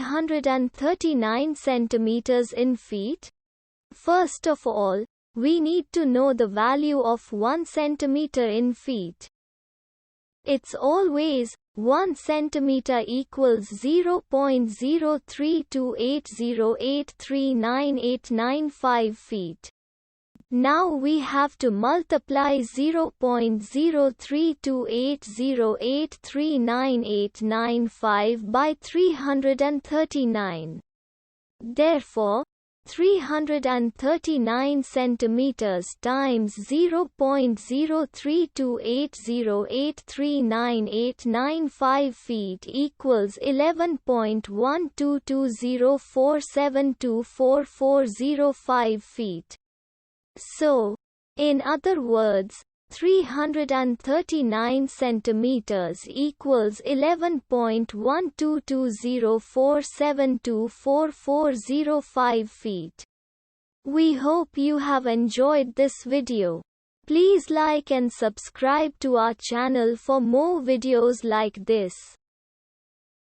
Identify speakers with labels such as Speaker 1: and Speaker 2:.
Speaker 1: 339 centimeters in feet? First of all, we need to know the value of 1 centimeter in feet. It's always 1 centimeter equals 0.03280839895 feet. Now we have to multiply 0.03280839895 by 339. Therefore, 339 centimeters times 0.03280839895 feet equals 11.12204724405 feet. So, in other words, 339 centimeters equals 11.12204724405 feet. We hope you have enjoyed this video. Please like and subscribe to our channel for more videos like this.